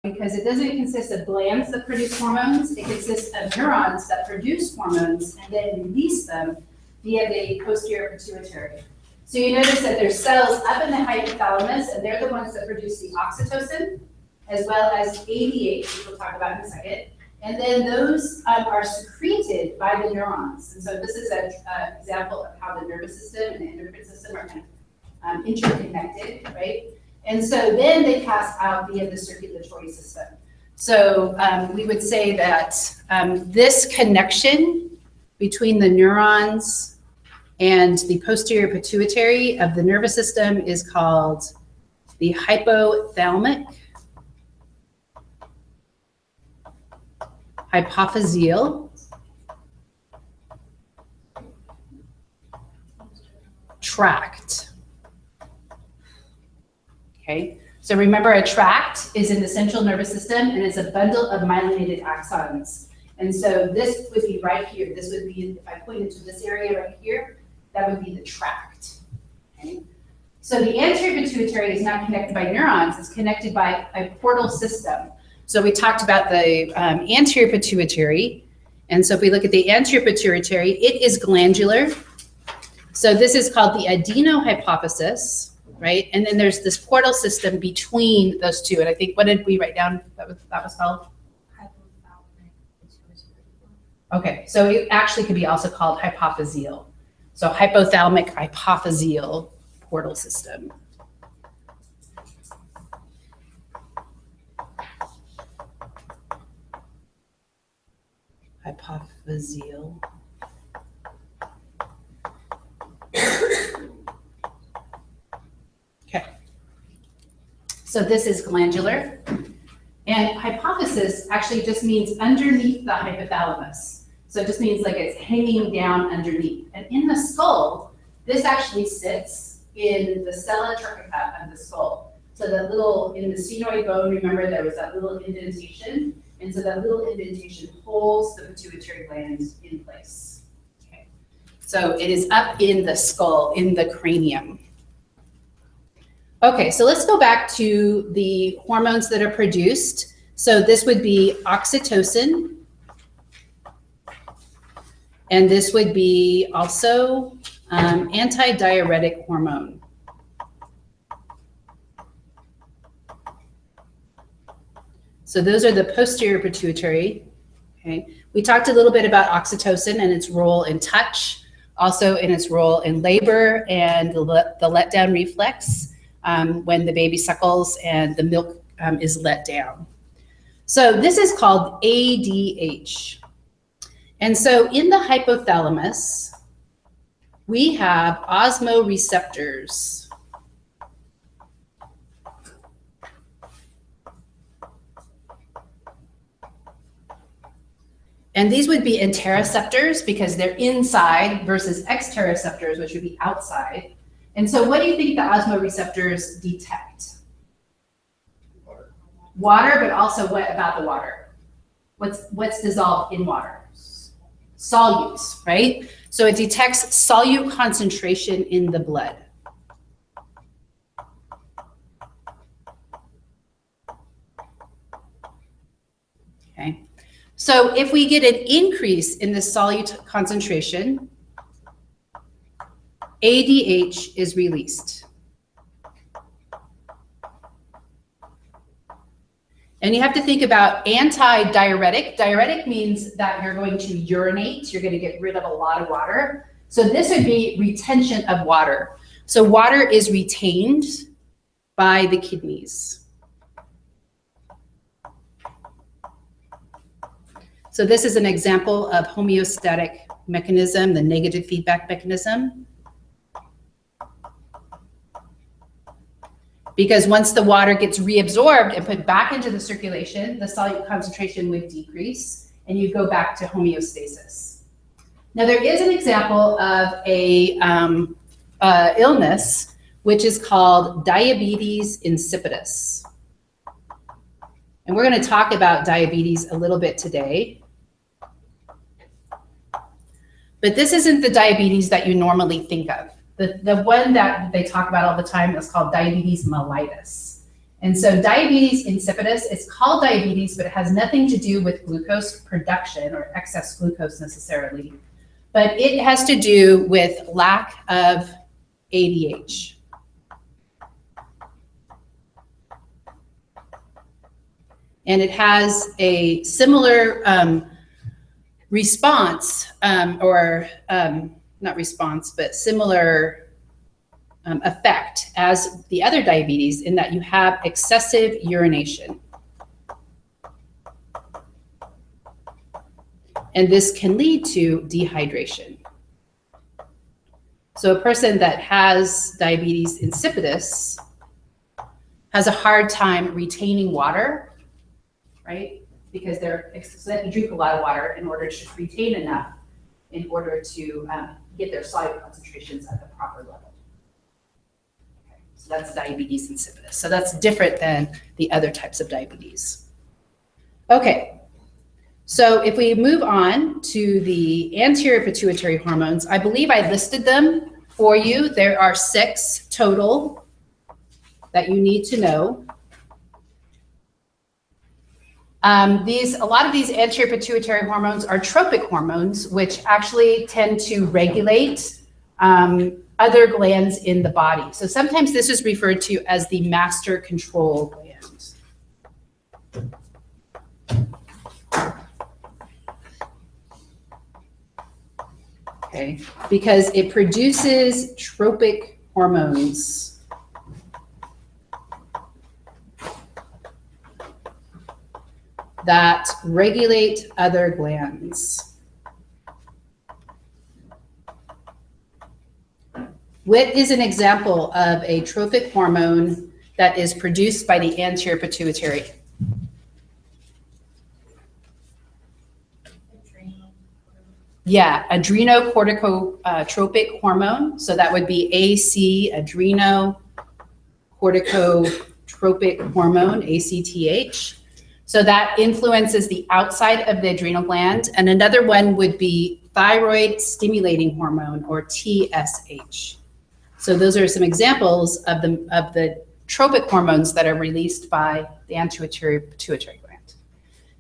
because it doesn't consist of glands that produce hormones. It consists of neurons that produce hormones and then release them via the posterior pituitary. So you notice that there's cells up in the hypothalamus, and they're the ones that produce the oxytocin, as well as ADH, which we'll talk about in a second. And then those are secreted by the neurons. And so this is an example of how the nervous system and the endocrine system are kind of interconnected, right? And so then they pass out via the circulatory system. So we would say that this connection between the neurons and the posterior pituitary of the nervous system is called the hypothalamic hypophyseal tract. Okay, so remember, a tract is in the central nervous system and it's a bundle of myelinated axons. And so this would be right here. This would be, if I point into this area right here, that would be the tract. Okay? So the anterior pituitary is not connected by neurons, it's connected by a portal system. So we talked about the anterior pituitary. And so if we look at the anterior pituitary, it is glandular. So this is called the adenohypophysis. Right, and then there's this portal system between those two, and I think, what did we write down that was called? Okay, so it actually could be also called hypophyseal. So hypothalamic hypophyseal portal system. Hypophyseal. Okay, so this is glandular, and hypophysis actually just means underneath the hypothalamus. So it just means like it's hanging down underneath. And in the skull, this actually sits in the sella turcica of the skull. So that little, in the sphenoid bone, remember there was that little indentation, and so that little indentation holds the pituitary gland in place. Okay, so it is up in the skull, in the cranium. Okay, so let's go back to the hormones that are produced. So this would be oxytocin, and this would be also antidiuretic hormone. So those are the posterior pituitary. Okay, we talked a little bit about oxytocin and its role in touch, also in its role in labor and the letdown reflex. When the baby suckles and the milk is let down. So this is called ADH. And so in the hypothalamus, we have osmoreceptors. And these would be interoceptors because they're inside versus exteroceptors, which would be outside. And so what do you think the osmoreceptors detect? Water, but also what about the water? What's dissolved in water? Solutes, right? So it detects solute concentration in the blood. Okay, so if we get an increase in the solute concentration, ADH is released. And you have to think about anti-diuretic. Diuretic means that you're going to urinate. You're going to get rid of a lot of water. So this would be retention of water. So water is retained by the kidneys. So this is an example of homeostatic mechanism, the negative feedback mechanism. Because once the water gets reabsorbed and put back into the circulation, the solute concentration would decrease and you go back to homeostasis. Now there is an example of a illness which is called diabetes insipidus. And we're going to talk about diabetes a little bit today. But this isn't the diabetes that you normally think of. The one that they talk about all the time is called diabetes mellitus. And so diabetes insipidus, it's called diabetes, but it has nothing to do with glucose production or excess glucose necessarily. But it has to do with lack of ADH. And it has a similar response, not response, but similar effect as the other diabetes, in that you have excessive urination. And this can lead to dehydration. So a person that has diabetes insipidus has a hard time retaining water, right? Because they have to drink a lot of water in order to retain enough in order to get their soluble concentrations at the proper level. Okay, so that's diabetes insipidus. So that's different than the other types of diabetes. Okay, so if we move on to the anterior pituitary hormones, I believe I listed them for you. There are 6 total that you need to know. A lot of these anterior pituitary hormones are tropic hormones, which actually tend to regulate other glands in the body. So sometimes this is referred to as the master control gland. Okay, because it produces tropic hormones. That regulate other glands. What is an example of a tropic hormone that is produced by the anterior pituitary? Yeah, adrenocorticotropic hormone. So that would be AC, adrenocorticotropic hormone, ACTH. So that influences the outside of the adrenal gland. And another one would be thyroid stimulating hormone, or TSH. So those are some examples of the tropic hormones that are released by the anterior pituitary gland.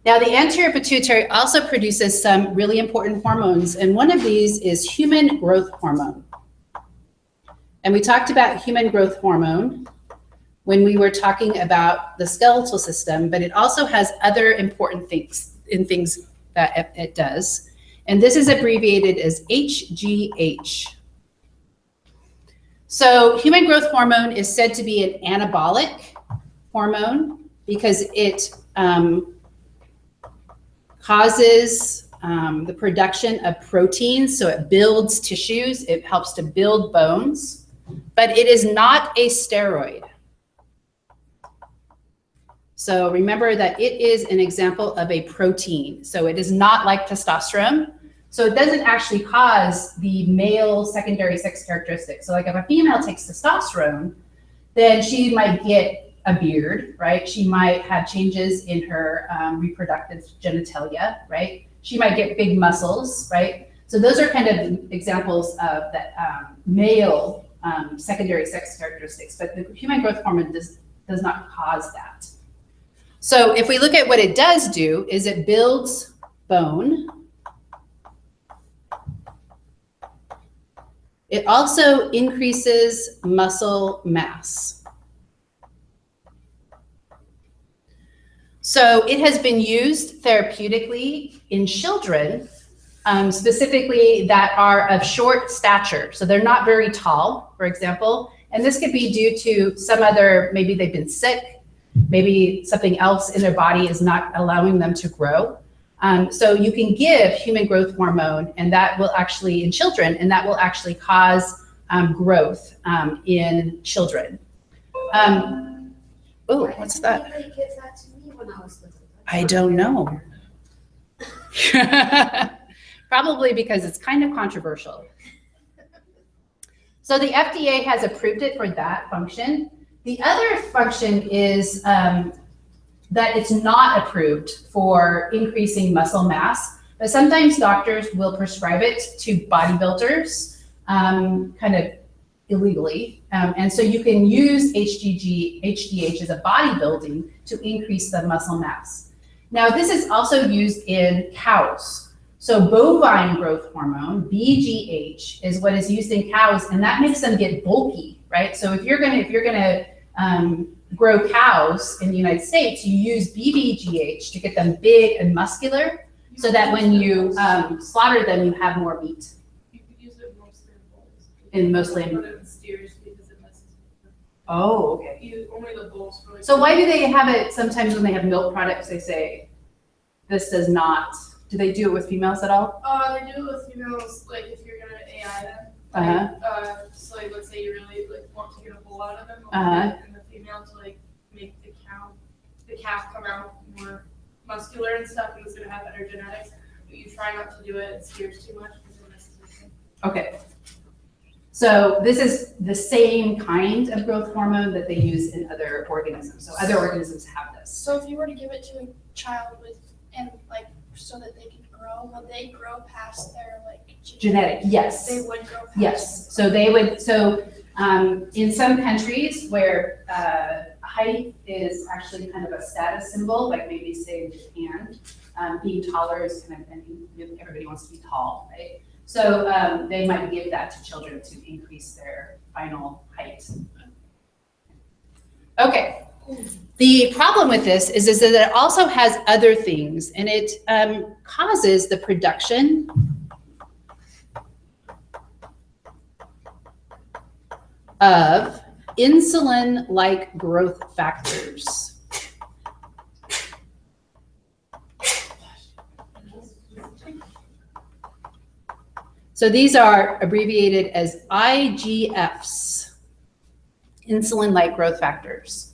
Now, the anterior pituitary also produces some really important hormones, and one of these is human growth hormone. And we talked about human growth hormone when we were talking about the skeletal system, but it also has other important things that it does. And this is abbreviated as HGH. So human growth hormone is said to be an anabolic hormone because it causes the production of proteins. So it builds tissues, it helps to build bones, but it is not a steroid. So remember that it is an example of a protein. So it is not like testosterone. So it doesn't actually cause the male secondary sex characteristics. So like if a female takes testosterone, then she might get a beard, right? She might have changes in her reproductive genitalia, right? She might get big muscles, right? So those are kind of examples of that male secondary sex characteristics, but the human growth hormone does not cause that. So if we look at what it does do, is it builds bone. It also increases muscle mass. So it has been used therapeutically in children, specifically that are of short stature. So they're not very tall, for example, and this could be due to some other, maybe they've been sick, maybe something else in their body is not allowing them to grow. So you can give human growth hormone, and that will actually, in children, and that will actually cause growth in children. Oh, what's that? I don't know. Probably because it's kind of controversial. So the FDA has approved it for that function. The other function is that it's not approved for increasing muscle mass, but sometimes doctors will prescribe it to bodybuilders, kind of illegally. And so you can use HGH as a bodybuilding to increase the muscle mass. Now, this is also used in cows. So bovine growth hormone, BGH, is what is used in cows, and that makes them get bulky, right? So if you're gonna grow cows in the United States, you use BBGH to get them big and muscular, so that when you slaughter them, you have more meat. You could use it mostly in bowls. In mostly. Put it in steers because it messes with them. Oh, okay. Only the bowls for like. So why do they have it sometimes when they have milk products? They say this does not. Do they do it with females at all? They do it with females, like if you're gonna AI them. So like let's say you really like want to get a bull out of them, and the female to like make the calf come out more muscular and stuff, and it's gonna have better genetics. But you try not to do it in steers too much because it messes with them. Okay. So this is the same kind of growth hormone that they use in other organisms. So other organisms have this. So if you were to give it to a child so that they can grow, will they grow past their genetic? Yes. They would grow past. Yes. So they would. So in some countries where height is actually kind of a status symbol, like maybe say in Japan, being taller is kind of, and everybody wants to be tall, right? So they might give that to children to increase their final height. Okay. The problem with this is that it also has other things, and it causes the production of insulin-like growth factors. So these are abbreviated as IGFs, insulin-like growth factors.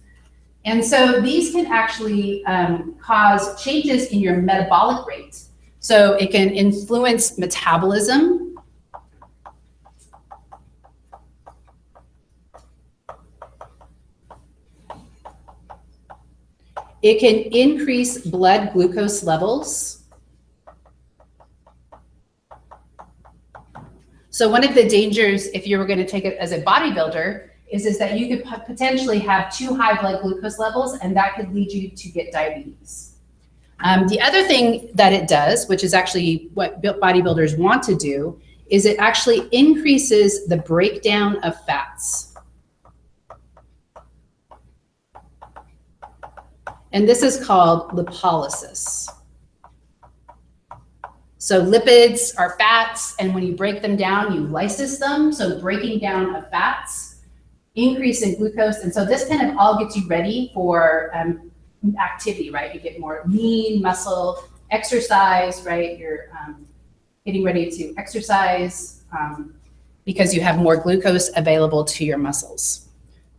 And so these can actually cause changes in your metabolic rate. So it can influence metabolism. It can increase blood glucose levels. So one of the dangers, if you were going to take it as a bodybuilder, is that you could potentially have too high blood glucose levels, and that could lead you to get diabetes. The other thing that it does, which is actually what bodybuilders want to do, is it actually increases the breakdown of fats. And this is called lipolysis. So lipids are fats, and when you break them down, you lysis them. So breaking down of fats, increase in glucose. And so this kind of all gets you ready for activity, right? You get more lean muscle, exercise, right? You're getting ready to exercise because you have more glucose available to your muscles.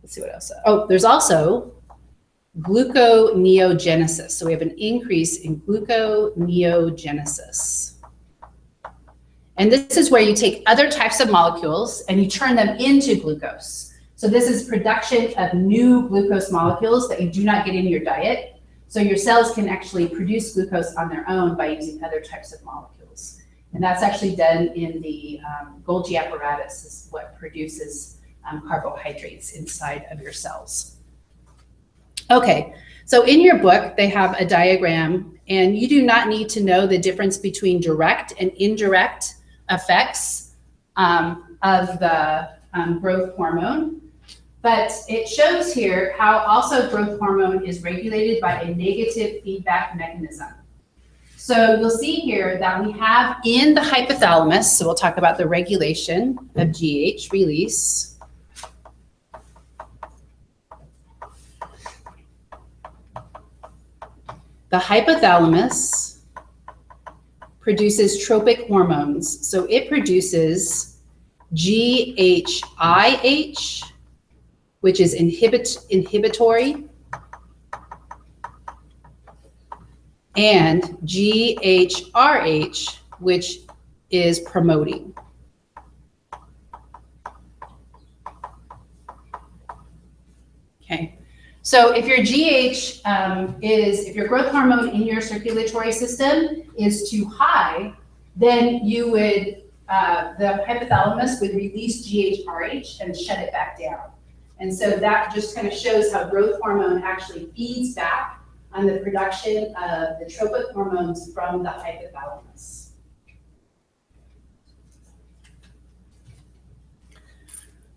Let's see what else. Oh, there's also gluconeogenesis. So we have an increase in gluconeogenesis. And this is where you take other types of molecules and you turn them into glucose. So this is production of new glucose molecules that you do not get in your diet. So your cells can actually produce glucose on their own by using other types of molecules. And that's actually done in the Golgi apparatus, is what produces carbohydrates inside of your cells. Okay, so in your book, they have a diagram, and you do not need to know the difference between direct and indirect effects of the growth hormone. But it shows here how also growth hormone is regulated by a negative feedback mechanism. So you'll see here that we have in the hypothalamus, so we'll talk about the regulation of GH release. The hypothalamus produces tropic hormones. So it produces GHIH, which is inhibitory, and GHRH, which is promoting. Okay, so if your GH if your growth hormone in your circulatory system is too high, then you would the hypothalamus would release GHRH and shut it back down. And so that just kind of shows how growth hormone actually feeds back on the production of the tropic hormones from the hypothalamus.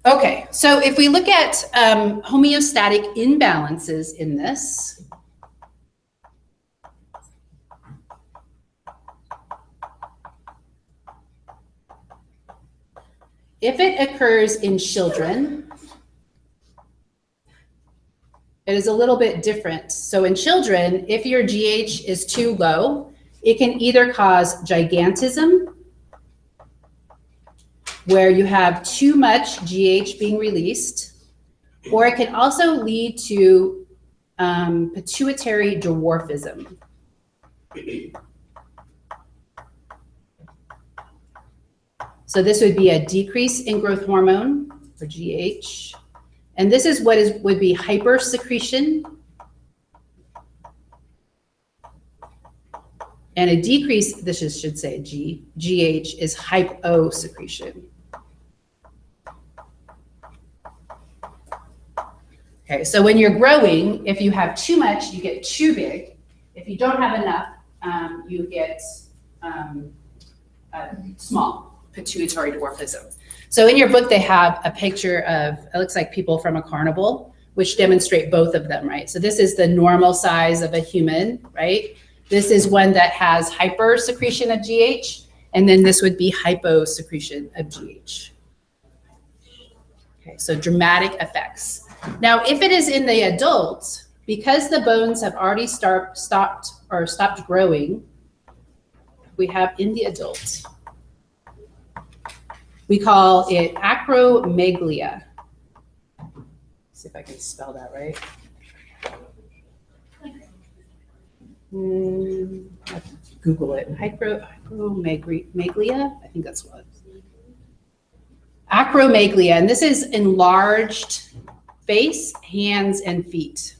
Okay, so if we look at homeostatic imbalances in this, if it occurs in children, it is a little bit different. So in children, if your GH is too low, it can either cause gigantism, where you have too much GH being released, or it can also lead to pituitary dwarfism. So this would be a decrease in growth hormone, or GH. And this is what would be hypersecretion. And a decrease, this should say GH is hyposecretion. Okay, so when you're growing, if you have too much, you get too big. If you don't have enough, you get small, pituitary dwarfism. So in your book, they have a picture of, it looks like people from a carnival, which demonstrate both of them, right? So this is the normal size of a human, right? This is one that has hypersecretion of GH, and then this would be hyposecretion of GH. Okay, so dramatic effects. Now, if it is in the adult, because the bones have already stopped growing, we have in the adult, we call it acromegalia. Let's see if I can spell that right. Google it. Acromegalia, I think that's what. Acromegalia, and this is enlarged face, hands, and feet.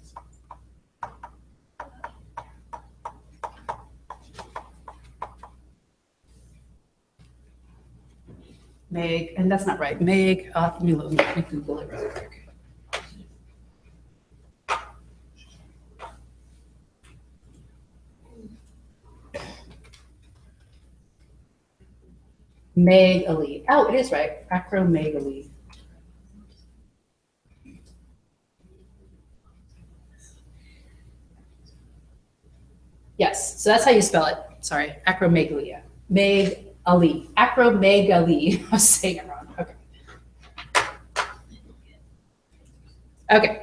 And that's not right. Let me Google it really quick. Megaly. Oh, it is right. Acromegaly. Yes, so that's how you spell it. Sorry, acromegalia. Megaly. Acromegaly. I was saying it wrong. Okay. Okay.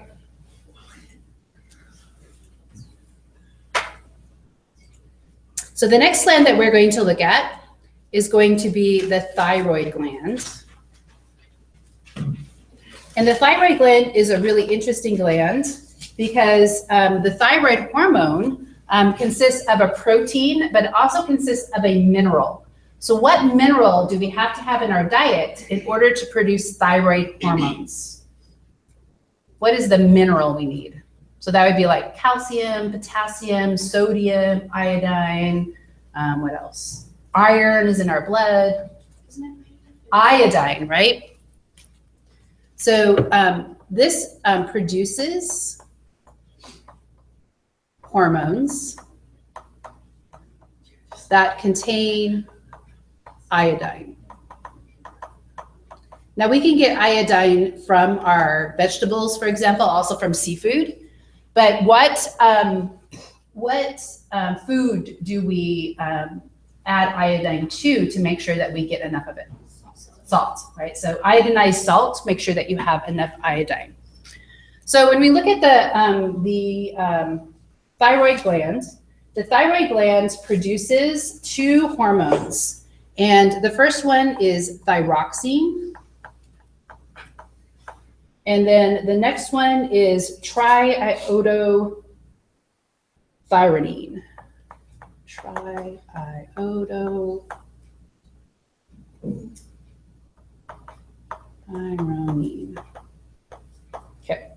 So the next gland that we're going to look at is going to be the thyroid gland. And the thyroid gland is a really interesting gland because the thyroid hormone consists of a protein, but it also consists of a mineral. So what mineral do we have to have in our diet in order to produce thyroid hormones? What is the mineral we need? So that would be like calcium, potassium, sodium, iodine, what else? Iron is in our blood, isn't it? Iodine, right? So this produces hormones that contain iodine. Now we can get iodine from our vegetables, for example, also from seafood. But what food do we add iodine to make sure that we get enough of it? Salt, right? So iodinized salt, make sure that you have enough iodine. So when we look at the thyroid gland, the thyroid gland produces two hormones. And the first one is thyroxine. And then the next one is triiodothyronine. Triiodothyronine. Okay.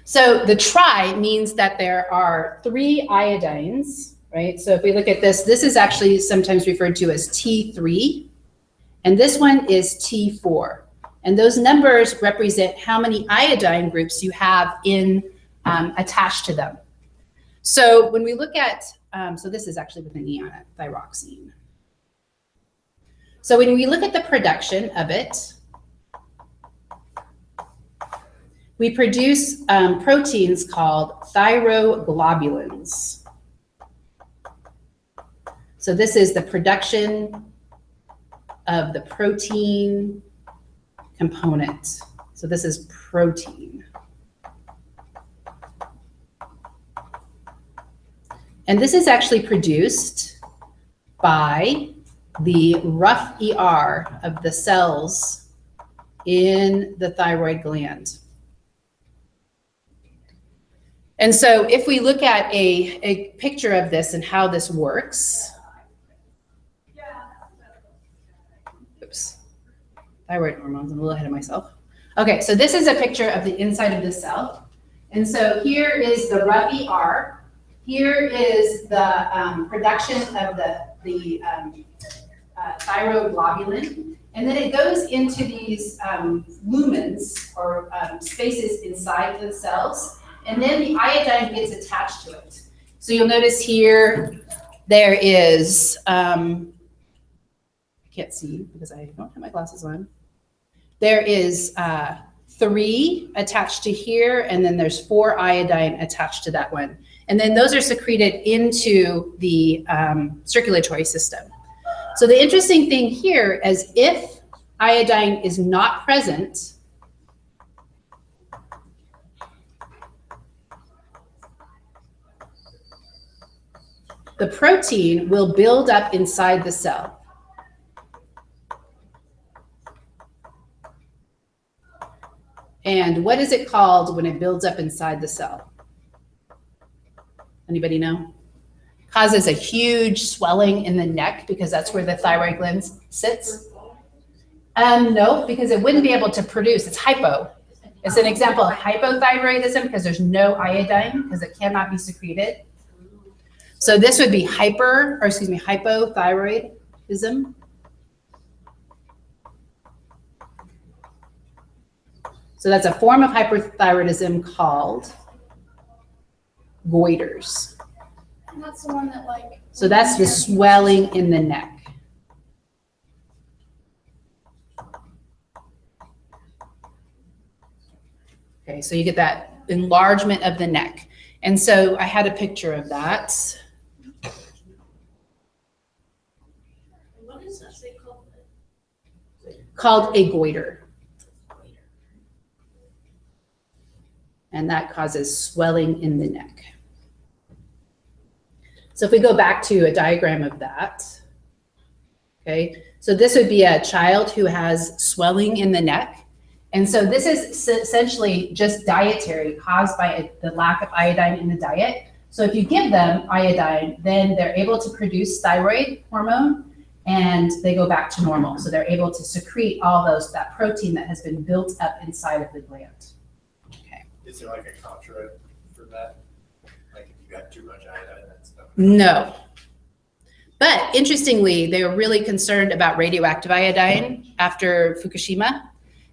So the tri means that there are 3 iodines, right? So if we look at this, this is actually sometimes referred to as T3. And this one is T4. And those numbers represent how many iodine groups you have in attached to them. So when we look at, so this is actually with an E on it, thyroxine. So when we look at the production of it, we produce proteins called thyroglobulins. So this is the production of the protein component. So this is protein. And this is actually produced by the rough ER of the cells in the thyroid gland. And so if we look at a picture of this and how this works, oops, thyroid hormones, I'm a little ahead of myself. Okay, so this is a picture of the inside of the cell. And so here is the rough ER. Here is the production of the thyroglobulin. And then it goes into these lumens or spaces inside the cells. And then the iodine gets attached to it. So you'll notice here, there is, I can't see because I don't have my glasses on. There is 3 attached to here, and then there's 4 iodine attached to that one. And then those are secreted into the circulatory system. So the interesting thing here is if iodine is not present, the protein will build up inside the cell. And what is it called when it builds up inside the cell? Anybody know? Causes a huge swelling in the neck because that's where the thyroid glands sits. No, because it wouldn't be able to produce. It's hypo. It's an example of hypothyroidism because there's no iodine because it cannot be secreted. So this would be hypothyroidism. So that's a form of hyperthyroidism called goiters. And that's the one that like. So that's the swelling in the neck. Okay, so you get that enlargement of the neck. And so I had a picture of that. What is that thing called? Called a goiter. And that causes swelling in the neck. So if we go back to a diagram of that, okay, so this would be a child who has swelling in the neck. And so this is essentially just dietary caused by the lack of iodine in the diet. So if you give them iodine, then they're able to produce thyroid hormone and they go back to normal. So they're able to secrete all that protein that has been built up inside of the gland. Okay. Is there like a contra for that? Like if you got too much iodine, that's not. No. But interestingly, they were really concerned about radioactive iodine after Fukushima.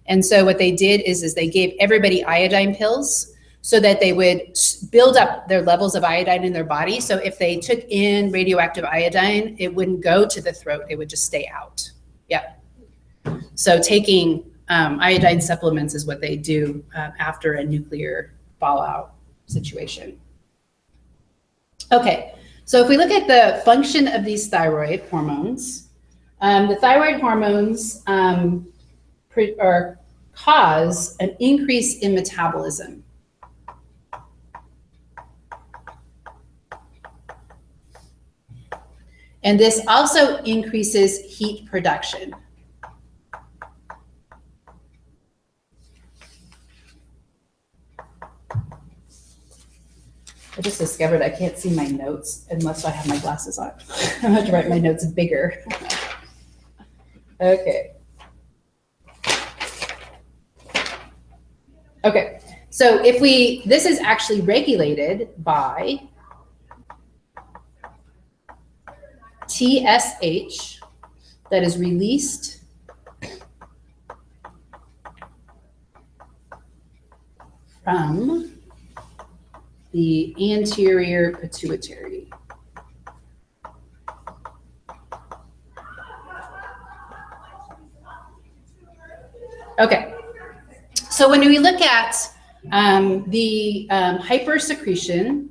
And so what they did is they gave everybody iodine pills so that they would build up their levels of iodine in their body. So if they took in radioactive iodine, it wouldn't go to the throat, it would just stay out. Yeah. So taking iodine supplements is what they do after a nuclear fallout situation. Okay, so if we look at the function of these thyroid hormones, the thyroid hormones cause an increase in metabolism. And this also increases heat production. I just discovered I can't see my notes unless I have my glasses on. I have to write my notes bigger. Okay. Okay, so this is actually regulated by TSH that is released from the anterior pituitary. Okay, so when we look at the hypersecretion,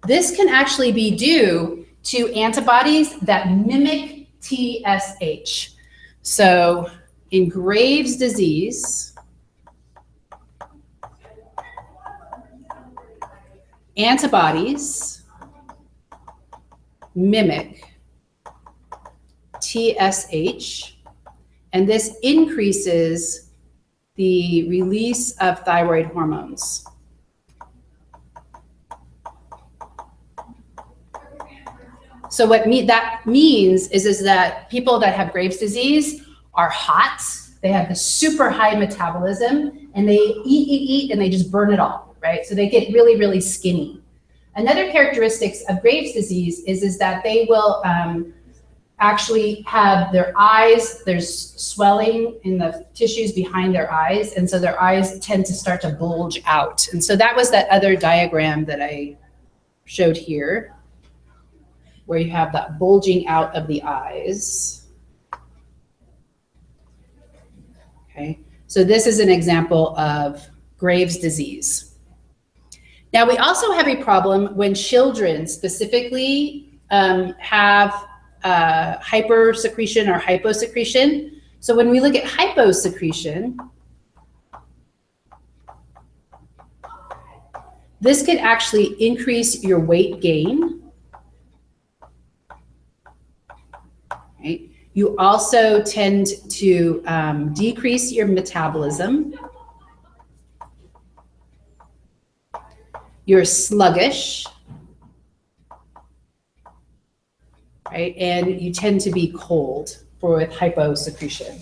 this can actually be due to antibodies that mimic TSH. So in Graves' disease, antibodies mimic TSH, and this increases the release of thyroid hormones. So what that means is that people that have Graves' disease are hot, they have the super high metabolism, and they eat, and they just burn it all, right? So they get really, really skinny. Another characteristics of Graves' disease is that they will actually have their eyes, there's swelling in the tissues behind their eyes, and so their eyes tend to start to bulge out. And so that was that other diagram that I showed here, where you have that bulging out of the eyes. Okay, so this is an example of Graves' disease. Now we also have a problem when children specifically have hypersecretion or hyposecretion. So when we look at hyposecretion, this could actually increase your weight gain. Right? You also tend to decrease your metabolism. You're sluggish, right? And you tend to be cold with hyposecretion.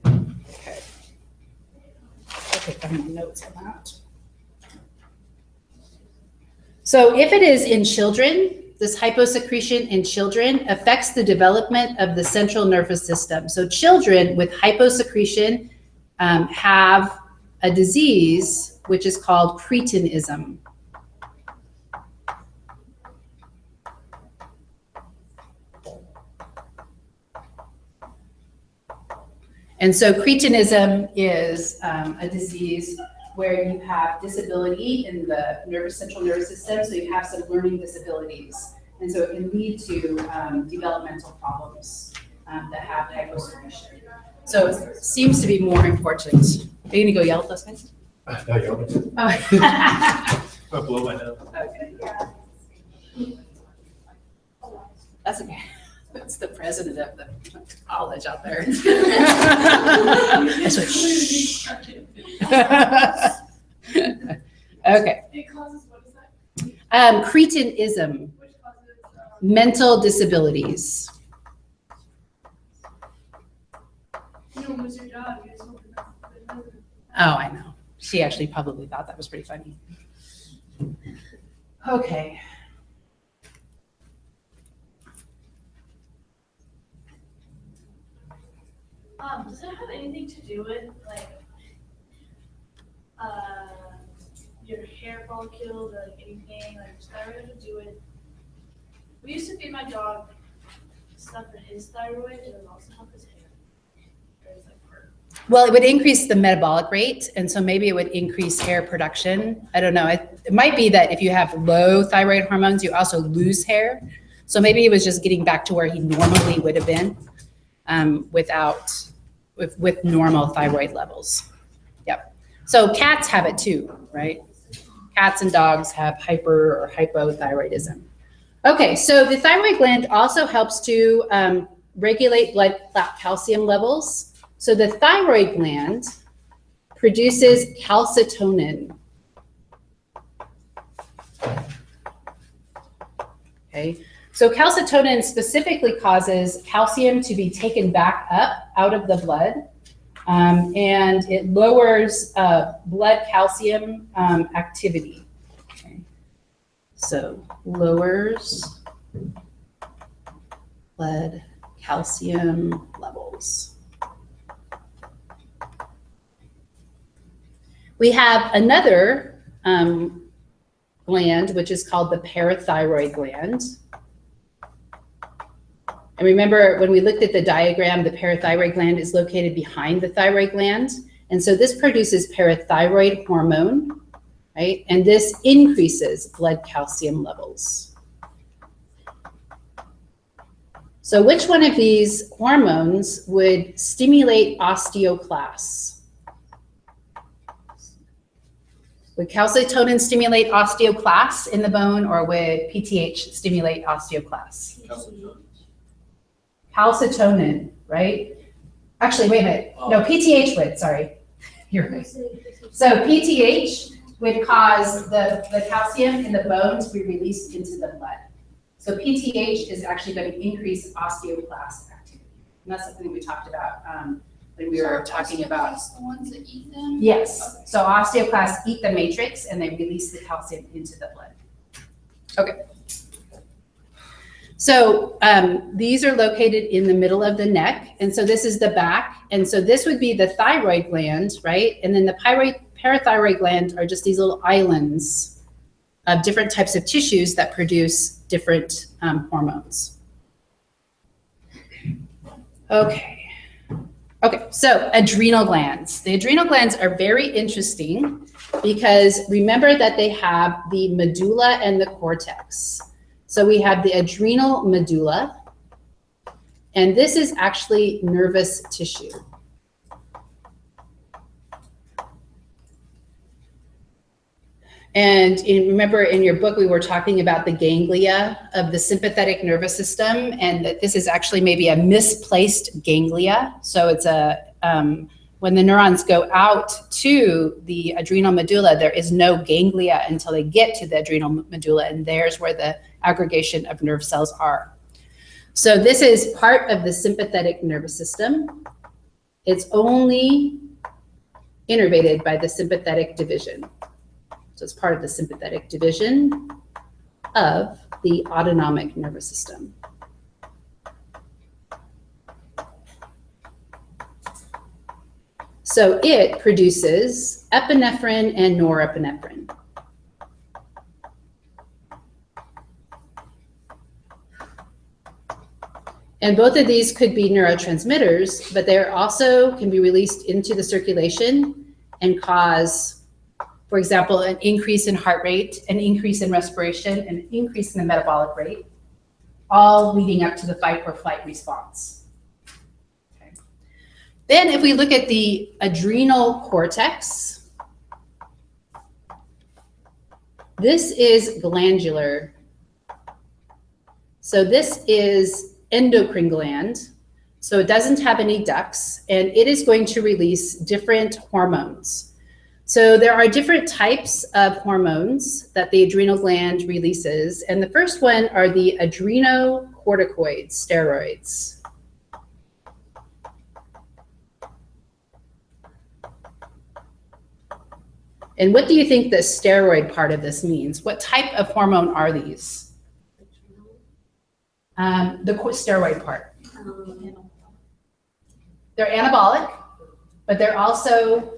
Okay. I'll take down my notes on that. So if it is in children, this hyposecretion in children affects the development of the central nervous system. So children with hyposecretion have a disease which is called cretinism. And so cretinism is a disease where you have disability in the central nervous system, so you have some learning disabilities. And so it can lead to developmental problems that have hyposecretion. So it seems to be more important. Are you gonna go yell at those guys? No, you want me to? Oh. I'll blow my nose. Okay. That's okay. That's the president of the college out there. That's what, shh. Okay. It causes, what is that? Cretinism, Which causes, mental disabilities. you don't lose your job, you just hope it doesn't. Oh, I know. She actually probably thought that was pretty funny. Okay. Does it have anything to do with like your hair follicles or like anything? Like does thyroid have to do with? We used to feed my dog stuff for his thyroid, and it would also help his hair. Well, it would increase the metabolic rate, and so maybe it would increase hair production. I don't know. It might be that if you have low thyroid hormones, you also lose hair. So maybe it was just getting back to where he normally would have been with normal thyroid levels. Yep. So cats have it too, right? Cats and dogs have hyper or hypothyroidism. Okay, so the thyroid gland also helps to regulate blood calcium levels. So the thyroid gland produces calcitonin. Okay, so calcitonin specifically causes calcium to be taken back up out of the blood, and it lowers blood calcium activity. Okay. So lowers blood calcium levels. We have another gland, which is called the parathyroid gland. And remember, when we looked at the diagram, the parathyroid gland is located behind the thyroid gland. And so this produces parathyroid hormone, right? And this increases blood calcium levels. So which one of these hormones would stimulate osteoclasts? Would calcitonin stimulate osteoclasts in the bone, or would PTH stimulate osteoclasts? Calcitonin, right? Actually, wait a minute. No, PTH would, sorry. You're right. So PTH would cause the calcium in the bone to be released into the blood. So PTH is actually going to increase osteoclast activity. And that's something we talked about when we were talking about. The ones that eat them? Yes. Okay. So osteoclasts eat the matrix and they release the calcium into the blood. Okay. So these are located in the middle of the neck. And so this is the back. And so this would be the thyroid gland, right? And then the parathyroid gland are just these little islands of different types of tissues that produce different hormones. Okay. Okay, so adrenal glands. The adrenal glands are very interesting because remember that they have the medulla and the cortex. So we have the adrenal medulla, and this is actually nervous tissue. And remember in your book, we were talking about the ganglia of the sympathetic nervous system, and that this is actually maybe a misplaced ganglia. So it's when the neurons go out to the adrenal medulla, there is no ganglia until they get to the adrenal medulla, and there's where the aggregation of nerve cells are. So this is part of the sympathetic nervous system. It's only innervated by the sympathetic division. So it's part of the sympathetic division of the autonomic nervous system. So it produces epinephrine and norepinephrine. And both of these could be neurotransmitters, but they also can be released into the circulation and cause, for example, an increase in heart rate, an increase in respiration, an increase in the metabolic rate, all leading up to the fight or flight response. Okay. Then if we look at the adrenal cortex, this is glandular. So this is endocrine gland. So it doesn't have any ducts, and it is going to release different hormones. So there are different types of hormones that the adrenal gland releases. And the first one are the adrenocorticoid steroids. And what do you think the steroid part of this means? What type of hormone are these? The steroid part. They're anabolic, but they're also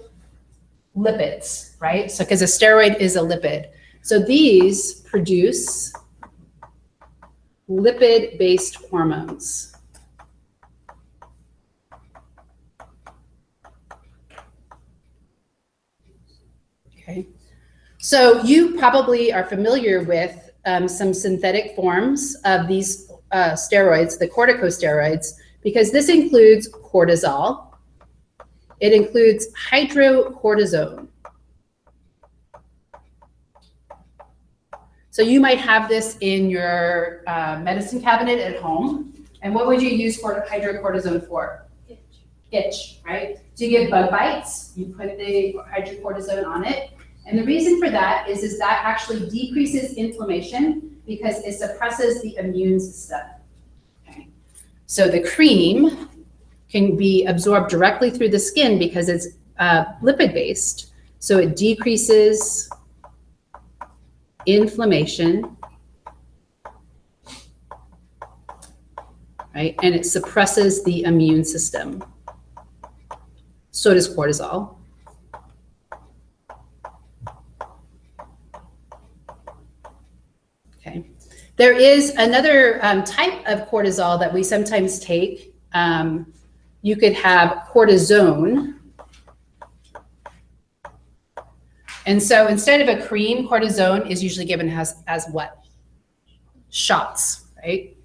lipids, right? So because a steroid is a lipid. So these produce lipid-based hormones. Okay. So you probably are familiar with some synthetic forms of these steroids, the corticosteroids, because this includes cortisol. It includes hydrocortisone. So you might have this in your medicine cabinet at home. And what would you use for hydrocortisone for? Itch, right? So you get bug bites, you put the hydrocortisone on it. And the reason for that is that actually decreases inflammation because it suppresses the immune system. Okay. So the cream can be absorbed directly through the skin because it's lipid-based. So it decreases inflammation right? And it suppresses the immune system. So does cortisol. Okay. There is another type of cortisol that we sometimes take. You could have cortisone. And so instead of a cream, cortisone is usually given as what? Shots, right?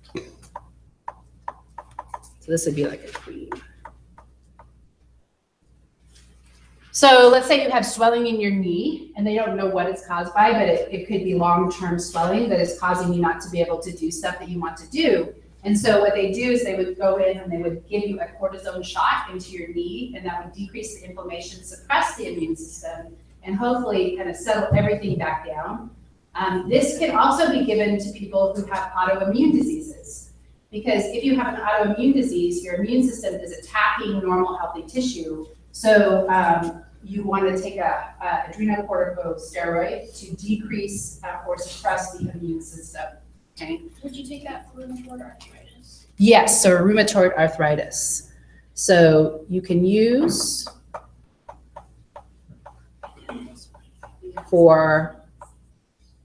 So this would be like a cream. So let's say you have swelling in your knee and they don't know what it's caused by, but it could be long-term swelling that is causing you not to be able to do stuff that you want to do. And so what they do is they would go in and they would give you a cortisone shot into your knee, and that would decrease the inflammation, suppress the immune system, and hopefully kind of settle everything back down. This can also be given to people who have autoimmune diseases, because if you have an autoimmune disease, your immune system is attacking normal healthy tissue. So you want to take a adrenal corticosteroid to decrease or suppress the immune system. Okay. Would you take that for rheumatoid arthritis? Yes, so rheumatoid arthritis. So you can use for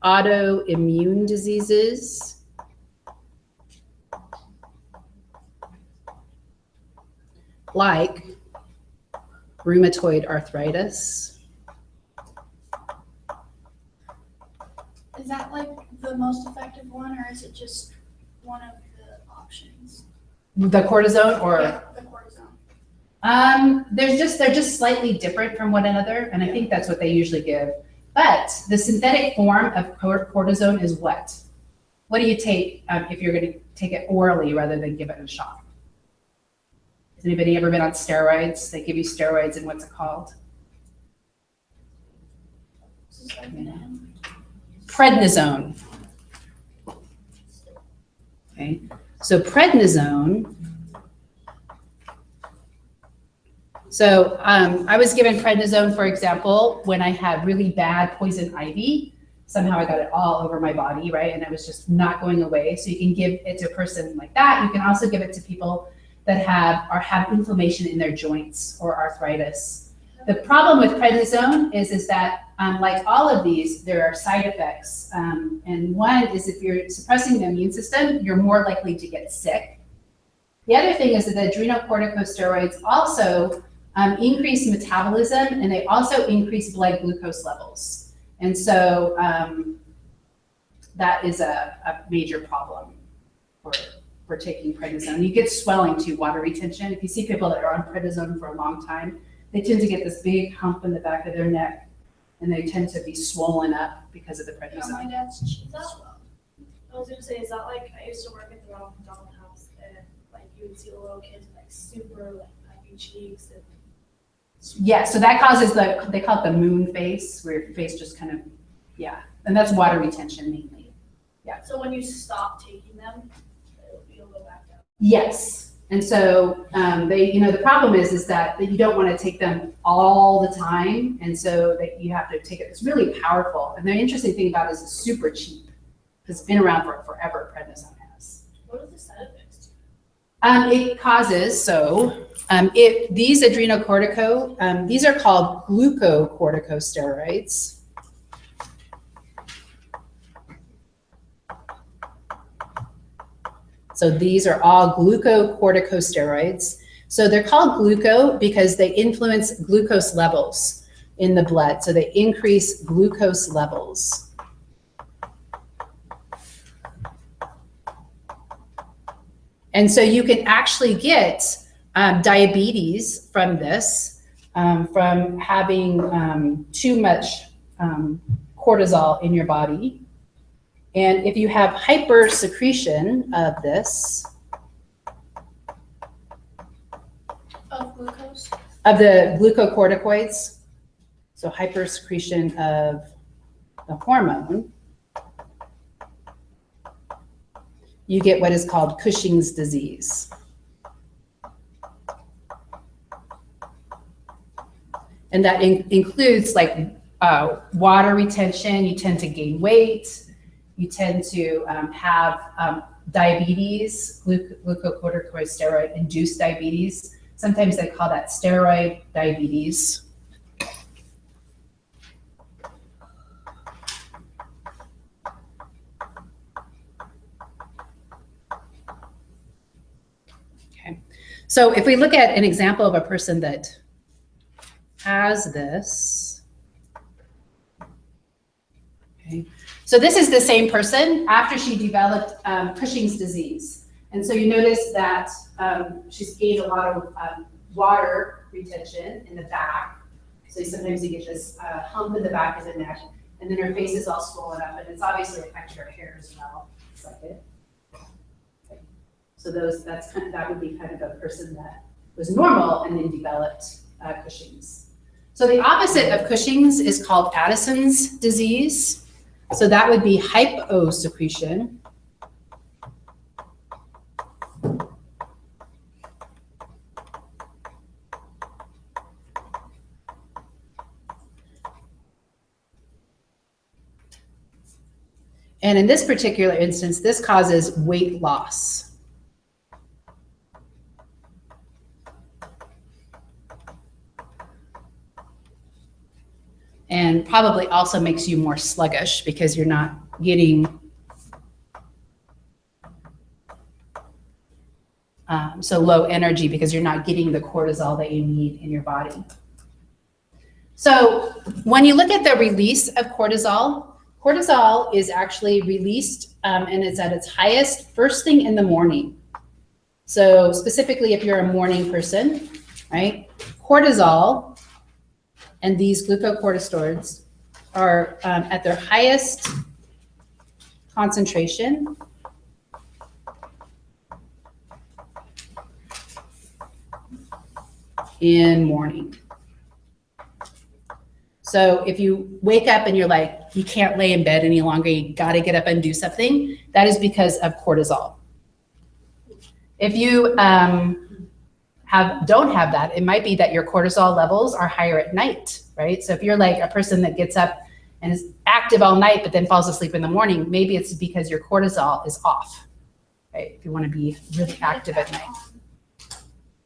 autoimmune diseases, like rheumatoid arthritis. Is that like the most effective one, or is it just one of the options? The cortisone or? Yeah, the cortisone. They're just slightly different from one another, and I think that's what they usually give. But the synthetic form of cortisone is what? What do you take if you're going to take it orally rather than give it in a shot? Has anybody ever been on steroids? They give you steroids, and what's it called? Prednisone. Okay, so prednisone. So I was given prednisone, for example, when I had really bad poison ivy. Somehow I got it all over my body, right? And it was just not going away. So you can give it to a person like that. You can also give it to people that have inflammation in their joints or arthritis. The problem with prednisone is that like all of these, there are side effects. And one is if you're suppressing the immune system, you're more likely to get sick. The other thing is that the adrenal corticosteroids also increase metabolism, and they also increase blood glucose levels. And so that is a major problem for taking prednisone. You get swelling too, water retention. If you see people that are on prednisone for a long time, they tend to get this big hump in the back of their neck, and they tend to be swollen up because of the Yeah, prednisone. my dad's cheeks swell. I was gonna say, is that like, I used to work at the Ronald McDonald House, and like you would see the little kids with like super like puffy cheeks and. Yeah, so that causes they call it the moon face, where your face just kind of, yeah, and that's water retention mainly. So when you stop taking them, you'll go back down. Yes, and so the problem is that you don't want to take them all the time, and so that you have to take it. It's really powerful, and the interesting thing about it is it's super cheap because it's been around for forever. Prednisone has. What are the side effects? It causes these adrenocortico, these are called glucocorticosteroids. So these are all glucocorticosteroids. So they're called gluco because they influence glucose levels in the blood. So they increase glucose levels. And so you can actually get diabetes from this, from having too much cortisol in your body. And if you have hypersecretion of this, Of glucose? of the glucocorticoids, so hypersecretion of the hormone, you get what is called Cushing's disease. And that includes like water retention. You tend to gain weight. You tend to have diabetes, glucocorticosteroid-induced diabetes. Sometimes they call that steroid diabetes. Okay, so if we look at an example of a person that has this, okay, so this is the same person after she developed Cushing's disease. And so you notice that she's gained a lot of water retention in the back. So sometimes you get this hump in the back of the neck, and then her face is all swollen up, and it's obviously affecting her hair as well. It's like it. Okay. So that would be kind of a person that was normal and then developed Cushing's. So the opposite of Cushing's is called Addison's disease. So that would be hyposecretion. And in this particular instance, this causes weight loss. And probably also makes you more sluggish because you're not getting so low energy because you're not getting the cortisol that you need in your body. So when you look at the release of cortisol, cortisol is actually released and it's at its highest first thing in the morning. So specifically if you're a morning person, right, cortisol and these glucocorticoids are at their highest concentration in morning. So if you wake up and you're like, you can't lay in bed any longer, you got to get up and do something, that is because of cortisol. If you don't have that, it might be that your cortisol levels are higher at night, right? So if you're like a person that gets up and is active all night, but then falls asleep in the morning, maybe it's because your cortisol is off, right? If you want to be really active at night. Do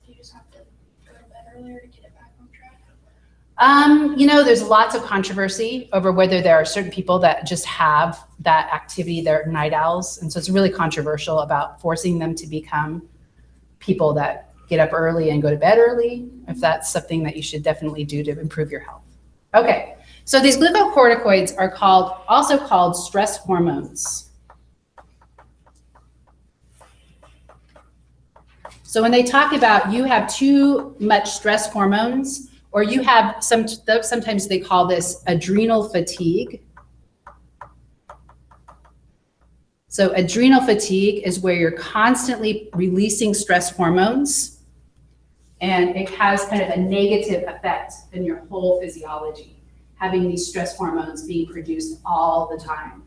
you just have to go to bed earlier to get it back on track? You know, there's lots of controversy over whether there are certain people that just have that activity, they're night owls. And so it's really controversial about forcing them to become people that get up early and go to bed early, if that's something that you should definitely do to improve your health. Okay, so these glucocorticoids are also called stress hormones. So when they talk about you have too much stress hormones, or you have sometimes they call this adrenal fatigue. So adrenal fatigue is where you're constantly releasing stress hormones, and it has kind of a negative effect in your whole physiology, having these stress hormones being produced all the time.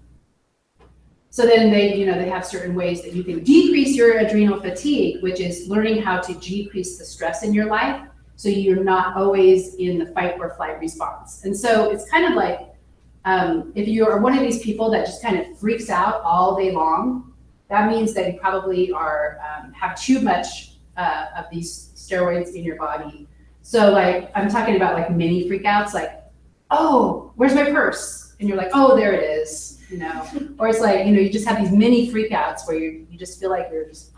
So then they have certain ways that you can decrease your adrenal fatigue, which is learning how to decrease the stress in your life so you're not always in the fight or flight response. And so it's kind of like if you are one of these people that just kind of freaks out all day long, that means that you probably have too much of these steroids in your body. So like I'm talking about like mini freakouts, like, oh, where's my purse? And you're like, oh, there it is, or it's like, you just have these mini freakouts where you just feel like you're just,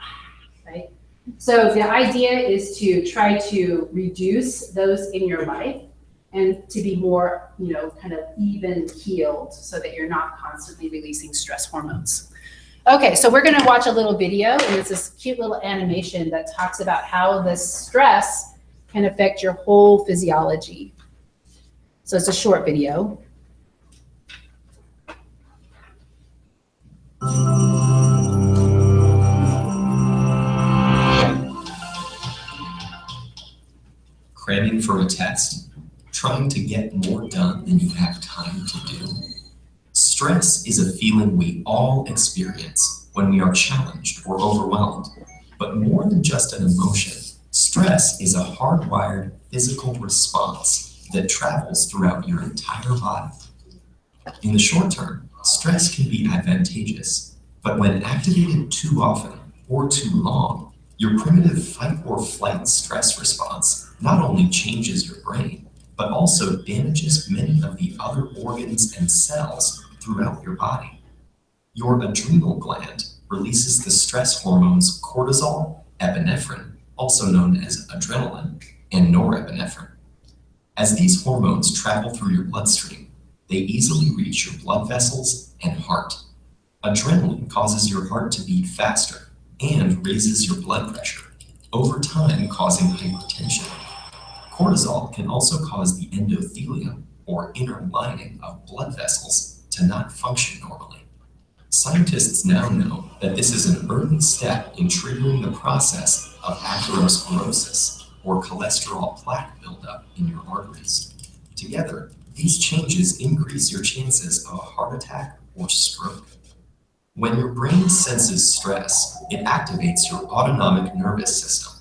right? So the idea is to try to reduce those in your life and to be more, kind of even keeled so that you're not constantly releasing stress hormones. Okay, so we're gonna watch a little video, and it's this cute little animation that talks about how this stress can affect your whole physiology. So it's a short video. Cramming for a test? Trying to get more done than you have time to do? Stress is a feeling we all experience when we are challenged or overwhelmed. But more than just an emotion, stress is a hardwired physical response that travels throughout your entire body. In the short term, stress can be advantageous, But when activated too often or too long, your primitive fight or flight stress response not only changes your brain, but also damages many of the other organs and cells throughout your body. Your adrenal gland releases the stress hormones cortisol, epinephrine, also known as adrenaline, and norepinephrine. As these hormones travel through your bloodstream, they easily reach your blood vessels and heart. Adrenaline causes your heart to beat faster and raises your blood pressure, over time causing hypertension. Cortisol can also cause the endothelium, or inner lining of blood vessels, to not function normally. Scientists now know that this is an early step in triggering the process of atherosclerosis, or cholesterol plaque buildup in your arteries. Together, these changes increase your chances of a heart attack or stroke. When your brain senses stress, it activates your autonomic nervous system.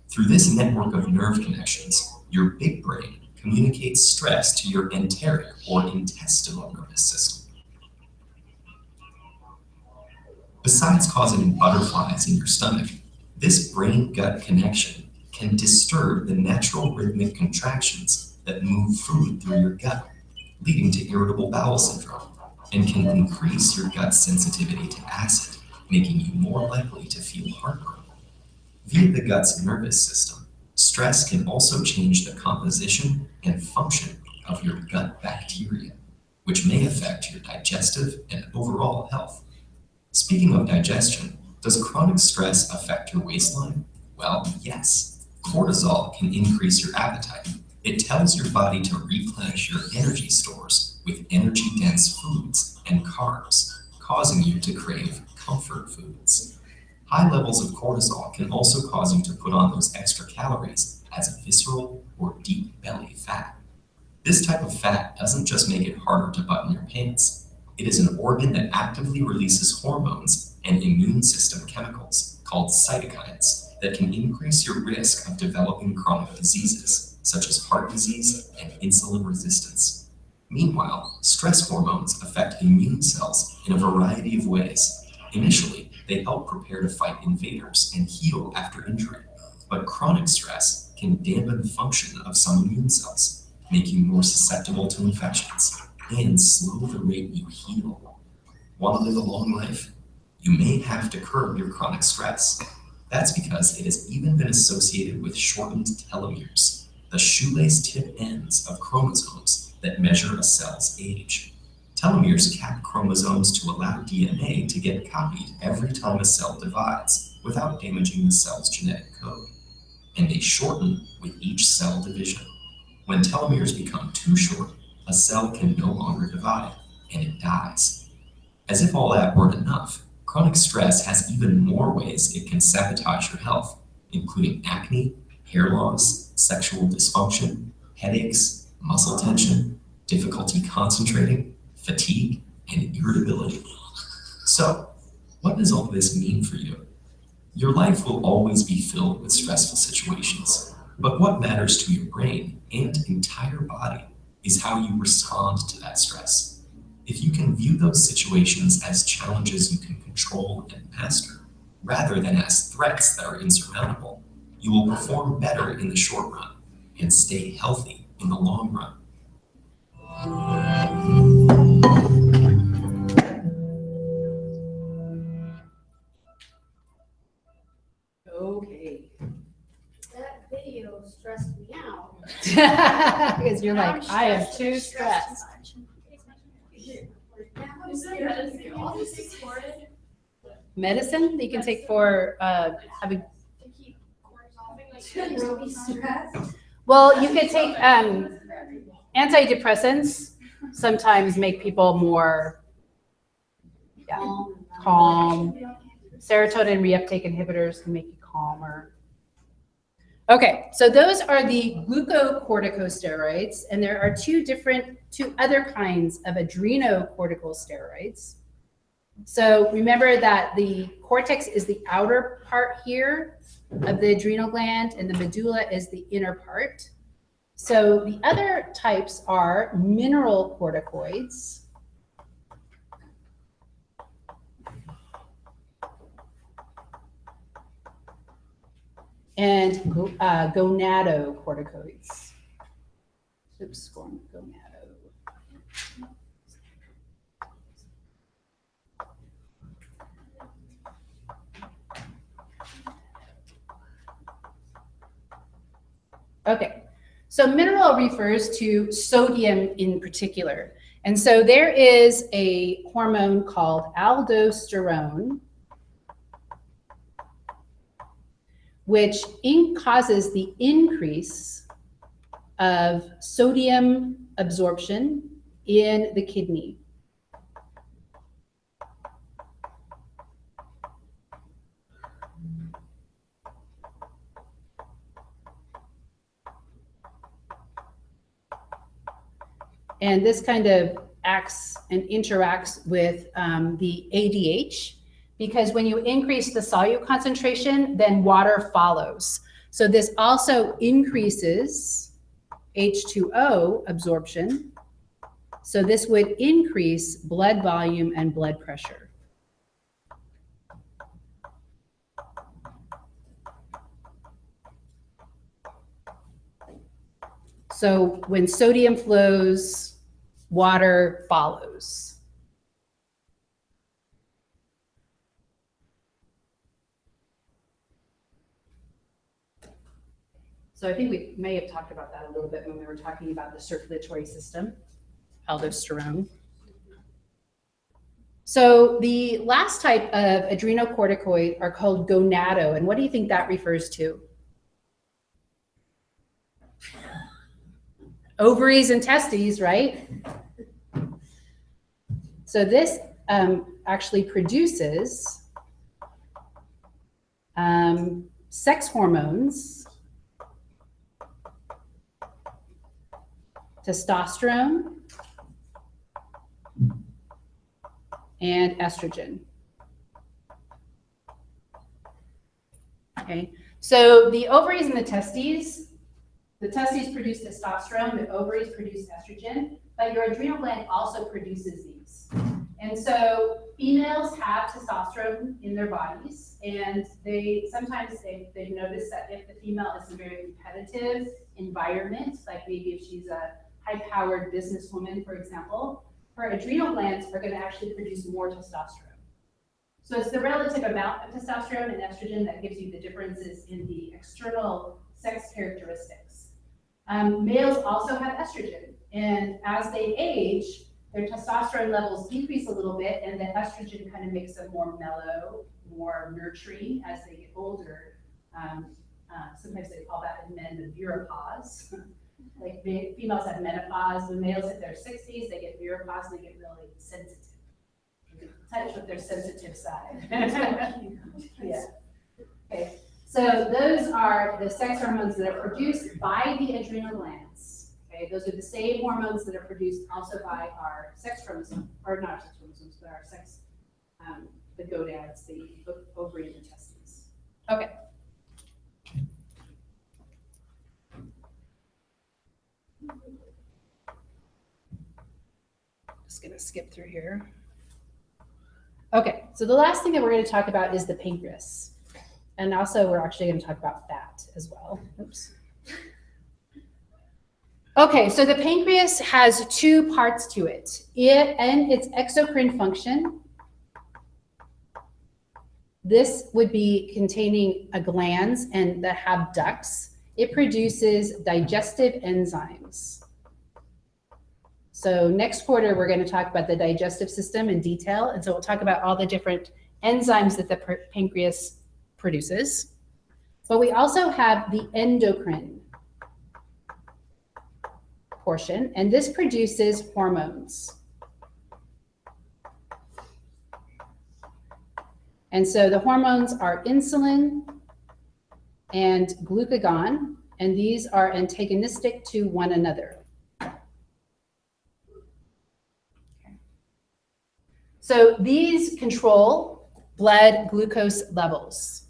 Through this network of nerve connections, your big brain communicates stress to your enteric or intestinal nervous system. Besides causing butterflies in your stomach, this brain-gut connection can disturb the natural rhythmic contractions that move food through your gut, leading to irritable bowel syndrome, and can increase your gut sensitivity to acid, making you more likely to feel heartburn. Via the gut's nervous system, stress can also change the composition and function of your gut bacteria, which may affect your digestive and overall health. Speaking of digestion, does chronic stress affect your waistline? Well, yes. Cortisol can increase your appetite. It tells your body to replenish your energy stores with energy-dense foods and carbs, causing you to crave comfort foods. High levels of cortisol can also cause you to put on those extra calories as visceral or deep belly fat. This type of fat doesn't just make it harder to button your pants. It is an organ that actively releases hormones and immune system chemicals called cytokines that can increase your risk of developing chronic diseases such as heart disease and insulin resistance. Meanwhile, stress hormones affect immune cells in a variety of ways. Initially, they help prepare to fight invaders and heal after injury, but chronic stress can dampen the function of some immune cells, make you more susceptible to infections, and slow the rate you heal. Want to live a long life? You may have to curb your chronic stress. That's because it has even been associated with shortened telomeres, the shoelace tip ends of chromosomes that measure a cell's age. Telomeres cap chromosomes to allow DNA to get copied every time a cell divides without damaging the cell's genetic code. And they shorten with each cell division. When telomeres become too short, a cell can no longer divide, and it dies. As if all that weren't enough, chronic stress has even more ways it can sabotage your health, including acne, hair loss, sexual dysfunction, headaches, muscle tension, difficulty concentrating, fatigue, and irritability. So, what does all this mean for you? Your life will always be filled with stressful situations, but what matters to your brain and entire body is how you respond to that stress. If you can view those situations as challenges you can control and master, rather than as threats that are insurmountable, you will perform better in the short run and stay healthy in the long run. Okay. That video stressed me out. Because you're Now like, I'm I am stressed too and stressed. Is there medicine all these things for it? Medicine that you can take for having, To keep cortisol, like, well, you could take antidepressants sometimes make people more calm. Serotonin reuptake inhibitors can make you calmer. Okay, so those are the glucocorticosteroids, and there are two other kinds of adrenocorticosteroids. So remember that the cortex is the outer part here of the adrenal gland, and the medulla is the inner part. So the other types are mineral corticoids. and gonadocorticoids. Oops, gonado. Okay, so mineral refers to sodium in particular. And so there is a hormone called aldosterone, which causes the increase of sodium absorption in the kidney. And this kind of acts and interacts with the ADH, because when you increase the solute concentration, then water follows. So this also increases H2O absorption. So this would increase blood volume and blood pressure. So when sodium flows, water follows. So I think we may have talked about that a little bit when we were talking about the circulatory system, aldosterone. So the last type of adrenocorticoid are called gonado. And what do you think that refers to? Ovaries and testes, right? So this actually produces sex hormones, testosterone, and estrogen. Okay, so the ovaries and the testes produce testosterone, the ovaries produce estrogen, but your adrenal gland also produces these. And so females have testosterone in their bodies, and sometimes they've noticed that if the female is in a very competitive environment, like maybe if she's a high-powered businesswoman, for example, her adrenal glands are going to actually produce more testosterone. So it's the relative amount of testosterone and estrogen that gives you the differences in the external sex characteristics. Males also have estrogen, and as they age, their testosterone levels decrease a little bit, and the estrogen kind of makes them more mellow, more nurturing as they get older. Sometimes they call that in men the menopause. Like females have menopause, when males hit their 60s, they get menopause and they get really sensitive. Touch with their sensitive side. Yeah. Okay. So those are the sex hormones that are produced by the adrenal glands. Okay, those are the same hormones that are produced also by our sex chromosomes, or not sex chromosomes, but our sex, the gonads, the ovary and the testes. Okay. Just gonna skip through here. Okay, so the last thing that we're going to talk about is the pancreas. And also we're actually going to talk about fat as well. Oops. Okay, so the pancreas has two parts to it. And its exocrine function. This would be containing glands and that have ducts. It produces digestive enzymes. So next quarter, we're going to talk about the digestive system in detail. And so we'll talk about all the different enzymes that the pancreas produces. But we also have the endocrine portion, and this produces hormones. And so the hormones are insulin and glucagon, and these are antagonistic to one another. So these control blood glucose levels.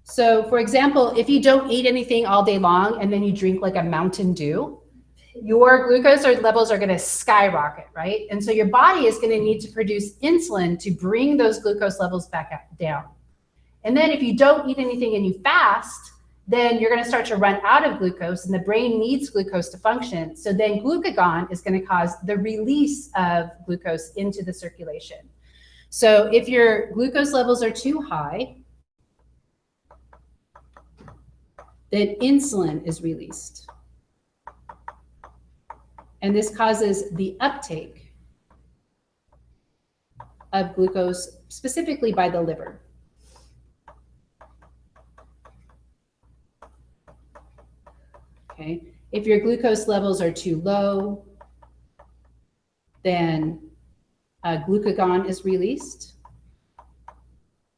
So for example, if you don't eat anything all day long and then you drink like a Mountain Dew, your glucose levels are going to skyrocket, right? And so your body is going to need to produce insulin to bring those glucose levels back down. And then if you don't eat anything and you fast, then you're going to start to run out of glucose, and the brain needs glucose to function. So then glucagon is going to cause the release of glucose into the circulation. So if your glucose levels are too high, then insulin is released. And this causes the uptake of glucose, specifically by the liver. Okay. If your glucose levels are too low, then glucagon is released.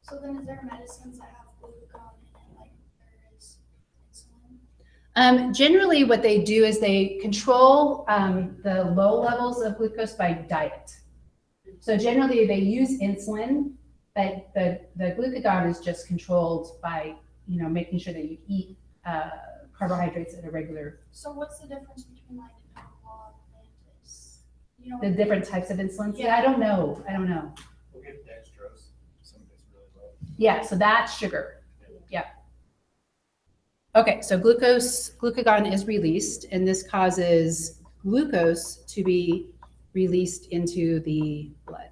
So then is there medicines that have glucagon in it, like there is insulin? Generally, what they do is they control the low levels of glucose by diet. So generally, they use insulin, but the glucagon is just controlled by, you know, making sure that you eat carbohydrates at a regular. So what's the difference between like Atlantis? You know, The different types of insulins. Yeah, Yeah. I don't know. We'll get dextrose, some of it's really low. Yeah, so that's sugar. Yeah. Okay, so glucagon is released, and this causes glucose to be released into the blood.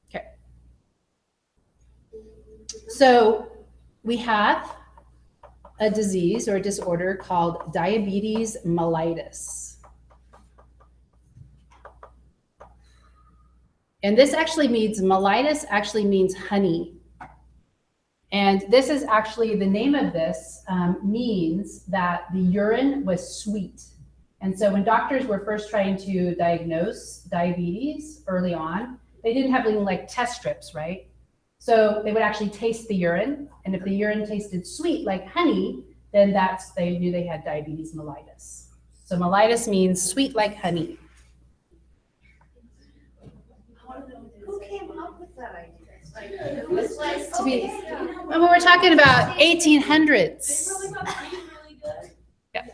Okay. So we have a disease or a disorder called diabetes mellitus. And this actually means, mellitus actually means honey. And this is actually, the name of this means that the urine was sweet. And so when doctors were first trying to diagnose diabetes early on, they didn't have anything like test strips, right? So they would actually taste the urine. And if the urine tasted sweet like honey, then they knew they had diabetes mellitus. So mellitus means sweet like honey. Who came up with that idea? Like, it was like, To be- okay, Well, we're talking about 1800s. really good. Yeah.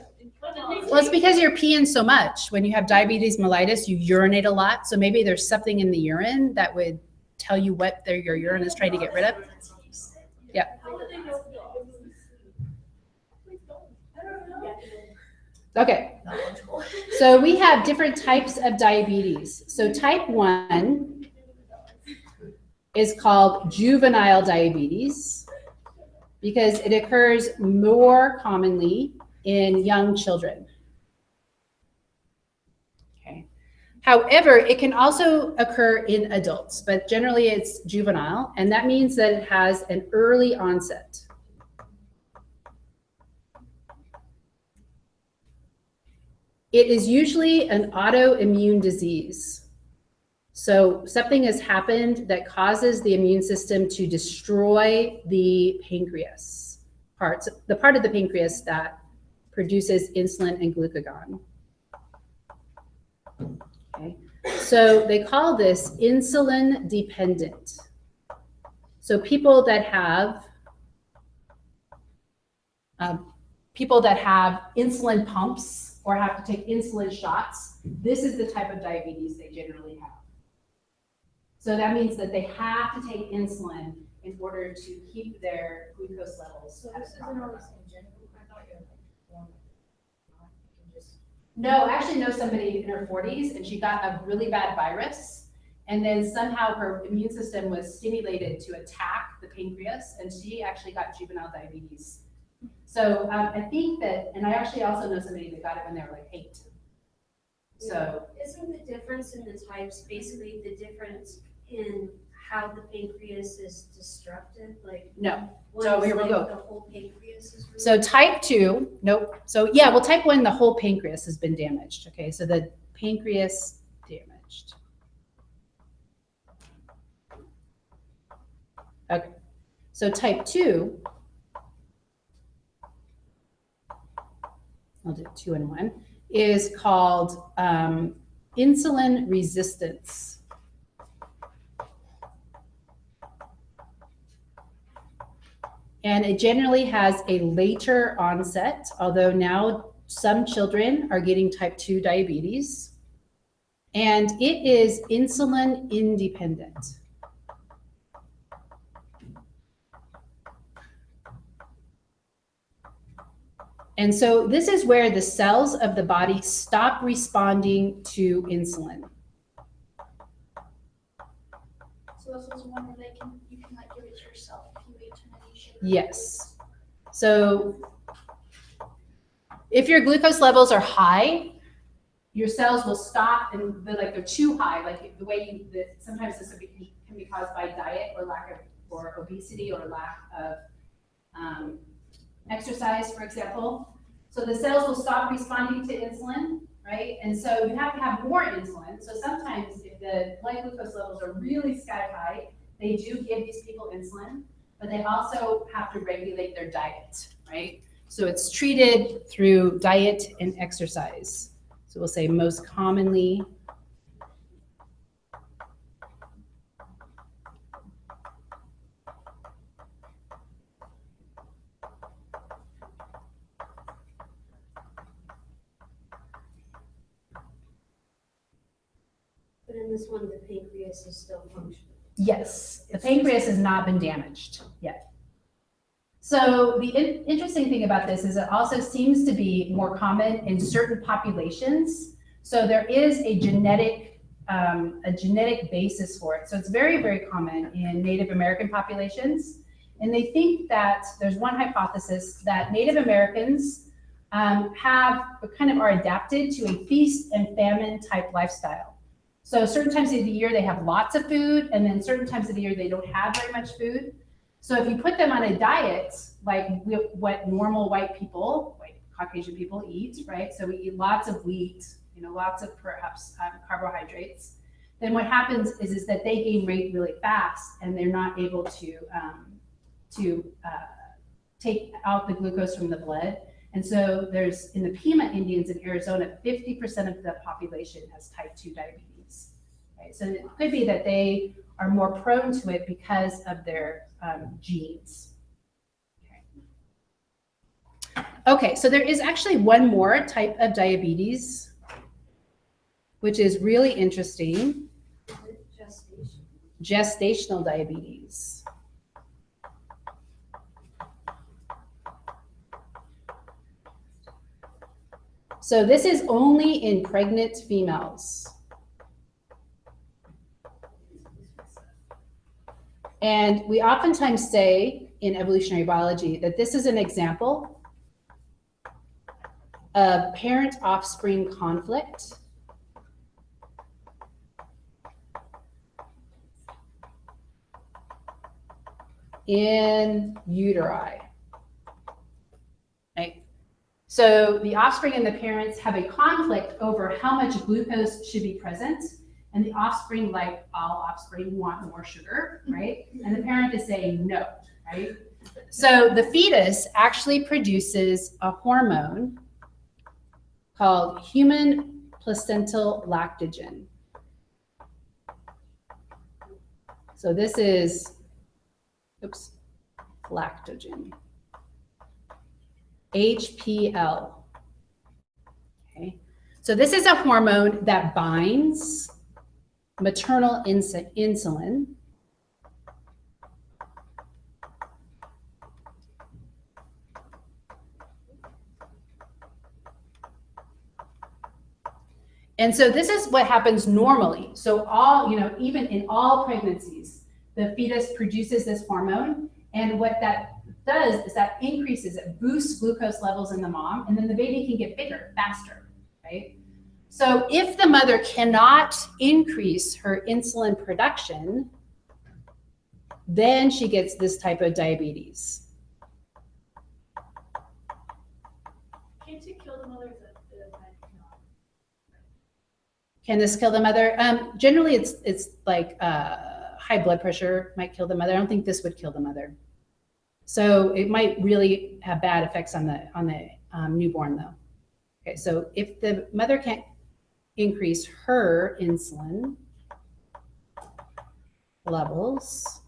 Well, it's because you're peeing so much. When you have diabetes mellitus, you urinate a lot. So maybe there's something in the urine that would tell you what your urine is trying to get rid of. Yeah. Okay. So we have different types of diabetes. So type 1 is called juvenile diabetes because it occurs more commonly in young children. Okay. However, it can also occur in adults, but generally it's juvenile, and that means that it has an early onset. It is usually an autoimmune disease. So something has happened that causes the immune system to destroy the pancreas parts, the part of the pancreas that produces insulin and glucagon. Okay. So they call this insulin dependent. So people that have insulin pumps or have to take insulin shots, this is the type of diabetes they generally have. So that means that they have to take insulin in order to keep their glucose levels. so this isn't always congenital. I thought you were like, born with it. You can just. No, I actually know somebody in her 40s, and she got a really bad virus, and then somehow her immune system was stimulated to attack the pancreas, and she actually got juvenile diabetes. So I think that, and I actually also know somebody that got it when they were like 8. So Isn't the difference in the types basically the difference in how the pancreas is destructed? Like, no. one So is here we like go. the whole pancreas is. So type 2, nope. So yeah, well, type 1, the whole pancreas has been damaged. Okay, so the pancreas damaged. Okay, so type 2, I'll do 2 and 1, is called insulin resistance. And it generally has a later onset, although now some children are getting type 2 diabetes. And it is insulin independent. And so this is where the cells of the body stop responding to insulin. So this is one where you can like give it to yourself if you eat too many sugar. Yes. So if your glucose levels are high, your cells will stop and they're too high. Like the way sometimes this can be caused by diet or or obesity or lack of exercise, for example. So the cells will stop responding to insulin, right? And so you have to have more insulin. So sometimes if the blood glucose levels are really sky high, they do give these people insulin, but they also have to regulate their diet, right? So it's treated through diet and exercise. So we'll say most commonly. But in this one, the pancreas is still functioning. Yes, the pancreas has not been damaged yet. So the interesting thing about this is it also seems to be more common in certain populations. So there is a genetic basis for it. So it's very, very common in Native American populations. And they think that there's one hypothesis that Native Americans are adapted to a feast and famine type lifestyle. So certain times of the year they have lots of food, and then certain times of the year they don't have very much food. So if you put them on a diet like what normal white Caucasian people eat, right? So we eat lots of wheat, lots of perhaps carbohydrates. Then what happens is that they gain weight really fast, and they're not able to take out the glucose from the blood. And so in the Pima Indians in Arizona, 50% of the population has type 2 diabetes. Right? So it could be that they are more prone to it because of their genes. Okay, so there is actually one more type of diabetes, which is really interesting. Gestational diabetes. So this is only in pregnant females. And we oftentimes say in evolutionary biology that this is an example of parent-offspring conflict in uteri. Right? So the offspring and the parents have a conflict over how much glucose should be present. And the offspring, like all offspring, want more sugar, right? And the parent is saying no, right? So the fetus actually produces a hormone called human placental lactogen. So this is, lactogen. HPL. Okay. So this is a hormone that binds maternal insulin. And so this is what happens normally. So even in all pregnancies, the fetus produces this hormone. And what that does is that it boosts glucose levels in the mom, and then the baby can get bigger faster, right? So if the mother cannot increase her insulin production, then she gets this type of diabetes. Can't it kill the mother? Can this kill the mother? Generally, it's like high blood pressure might kill the mother. I don't think this would kill the mother. So it might really have bad effects on the newborn, though. Okay, so if the mother can't increase her insulin levels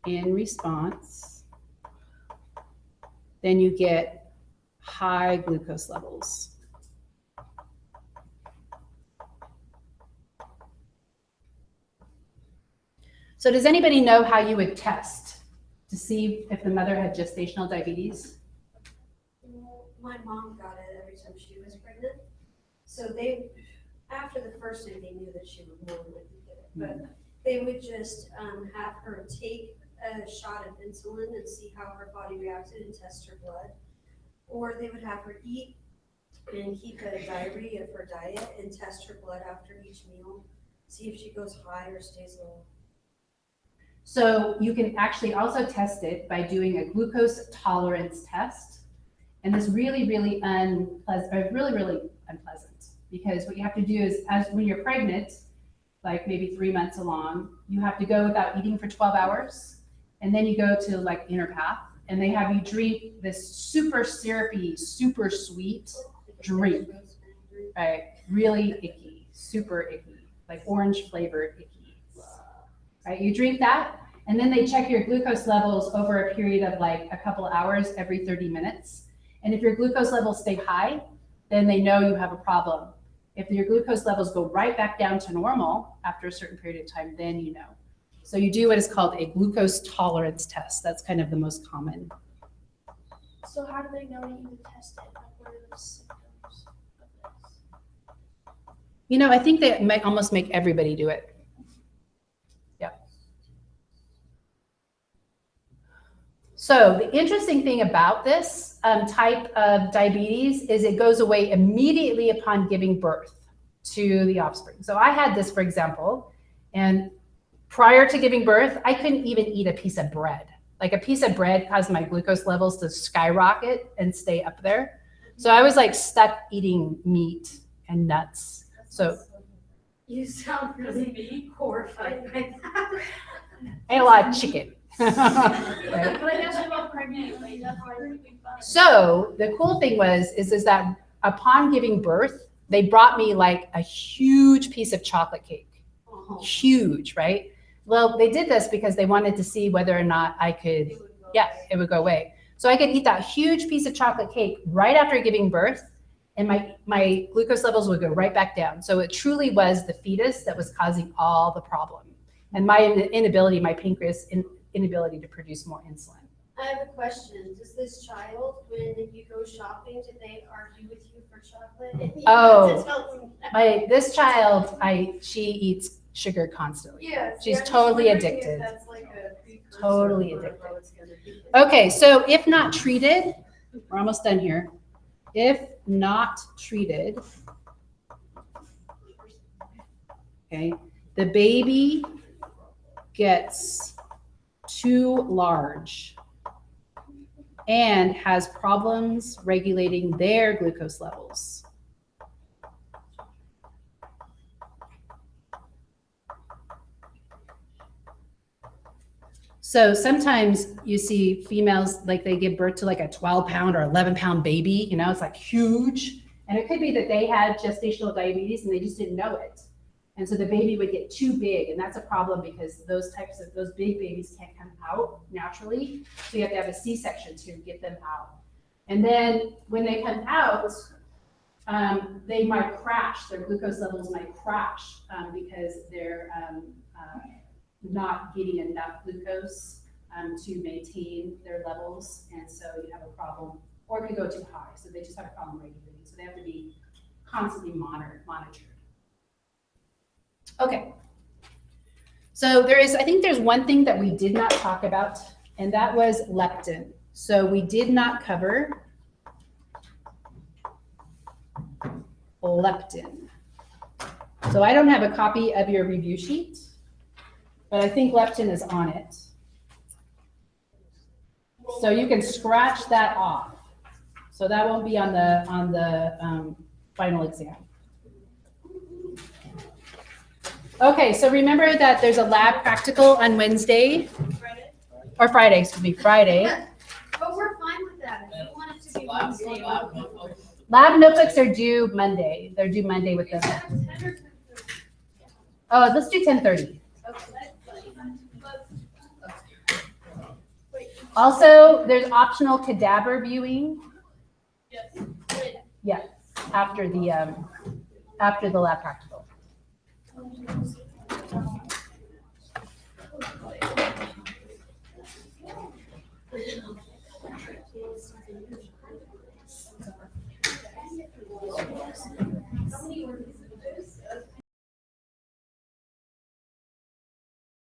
in response, then you get high glucose levels. So does anybody know how you would test to see if the mother had gestational diabetes? My mom got it every time she was pregnant. So they, after the first day, they knew that she would more than likely get it. But they would just have her take a shot of insulin and see how her body reacted and test her blood. Or they would have her eat and keep a diary of her diet and test her blood after each meal, see if she goes high or stays low. So you can actually also test it by doing a glucose tolerance test. And this really, really unpleasant, really unpleasant, because what you have to do is, as when you're pregnant, like maybe 3 months along, you have to go without eating for 12 hours. And then you go to like Inner Path, and they have you drink this super syrupy, super sweet drink, right? Really icky, super icky, like orange flavored icky. Right, you drink that, and then they check your glucose levels over a period of like a couple hours every 30 minutes. And if your glucose levels stay high, then they know you have a problem. If your glucose levels go right back down to normal after a certain period of time, then you know. So you do what is called a glucose tolerance test. That's kind of the most common. So how do they know you need to test it? Like, what are the symptoms of this? You know, I think they might almost make everybody do it. So the interesting thing about this type of diabetes is it goes away immediately upon giving birth to the offspring. So I had this, for example, and prior to giving birth, I couldn't even eat a piece of bread. Like a piece of bread caused my glucose levels to skyrocket and stay up there. So I was like stuck eating meat and nuts. So You sound really horrified by that. I ate a lot of chicken. Right? But I guess I'm not pregnant, like, that's why I'm fine. So the cool thing is that upon giving birth, they brought me like a huge piece of chocolate cake. Huge, right? Well, they did this because they wanted to see whether or not I could, it would go away. So I could eat that huge piece of chocolate cake right after giving birth, and my glucose levels would go right back down. So it truly was the fetus that was causing all the problem, and my inability, my pancreas inability to produce more insulin. I have a question. Does this child, when you go shopping, do they argue with you for chocolate? And you have to tell them no? This child, she eats sugar constantly. Yeah, She's I'm just totally wondering if addicted. that's like a precursor Totally for addicted. how it's gonna be. Okay, so if not treated, we're almost done here. If not treated, okay, the baby gets too large and has problems regulating their glucose levels. So sometimes you see females, like they give birth to like a 12-pound or 11-pound baby, you know, it's like huge. And it could be that they had gestational diabetes and they just didn't know it. And so the baby would get too big, and that's a problem because those big babies can't come out naturally. So you have to have a C-section to get them out. And then when they come out, they might crash, their glucose levels might crash because they're not getting enough glucose to maintain their levels, and so you have a problem, or it could go too high, so they just have a problem regulating, so they have to be constantly monitored. Okay, so I think there's one thing that we did not talk about, and that was leptin. So we did not cover leptin. So I don't have a copy of your review sheet, but I think leptin is on it. So you can scratch that off. So that won't be on the final exam. Okay, so remember that there's a lab practical on Wednesday, or Friday, excuse me, Friday. But we're fine with that. If you want it to be Wednesday. Lab notebooks are due Monday. They're due Monday with them. Oh, let's do 10:30. Also, there's optional cadaver viewing Yes. after the lab practical.